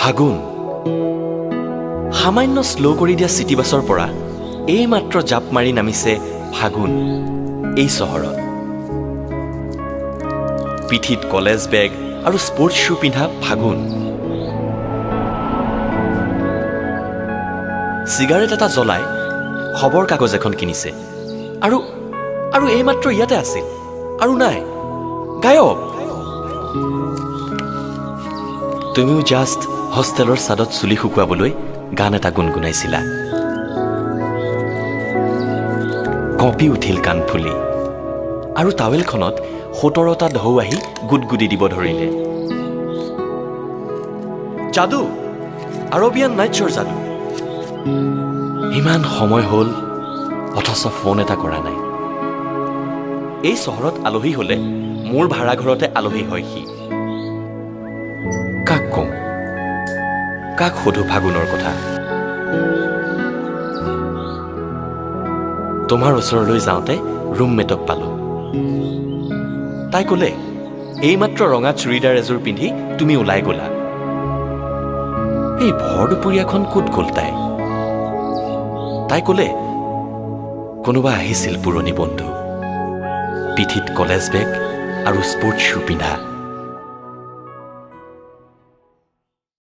ফাগুন সামান্য শ্ল' কৰি দিয়া চিটি বাছৰ পৰা এইমাত্ৰ জাপ মাৰি নামিছে ফাগুন এই চহৰত। পিঠিত কলেজ বেগ আৰু স্পৰ্টছ শ্বু পিন্ধা ফাগুন চিগাৰেট এটা জ্বলাই খবৰ কাগজ এখন কিনিছে আৰু এইমাত্ৰ ইয়াতে আছিল আৰু নাই, গায়ব। তুমিও জাষ্ট হোষ্টেলৰ ছাদত চুলি শুকুৱাবলৈ গান এটা গুণগুণাইছিলা। কঁপি উঠিল কাণফুলি আৰু টাৱেলখনত 17টা ঢৌ আহি গুদগুদি দিব ধৰিলে। যাদু, আৰবিয়ান নাইটছৰ যাদু। ইমান সময় হ'ল অথচ ফোন এটা কৰা নাই। এই চহৰত আলহী হ'লে মোৰ ভাড়াঘৰতে আলহী হয় সি। কাক কওঁ, কাক সোধো ফাগুনৰ কথা? তোমাৰ ওচৰলৈ যাওঁতে ৰুমমেটক পালোঁ। তাই ক'লে এইমাত্ৰ ৰঙা চুৰিদাৰ এযোৰ পিন্ধি তুমি ওলাই গ'লা। এই ভৰ দুপৰীয়াখন ক'ত গ'ল তাই? তাই ক'লে কোনোবা আহিছিল পুৰণি বন্ধু, পিঠিত কলেজ বেগ আৰু স্পৰ্টছ শ্বু পিন্ধা।